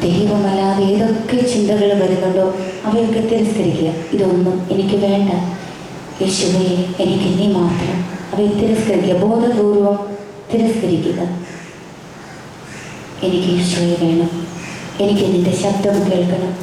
ദൈവമല്ലാതെ ഏതൊക്കെ ചിന്തകൾ വരുന്നുണ്ടോ അവയൊക്കെ തിരസ്കരിക്കുക. ഇതൊന്നും എനിക്ക് വേണ്ട, യേശുവേ എനിക്ക് നീ മാത്രം. അവയെ തിരസ്കരിക്കുക, ബോധപൂർവം തിരസ്കരിക്കുക. എനിക്ക് യേശുവേ വേണം, എനിക്ക് നിന്റെ ശബ്ദം കേൾക്കണം.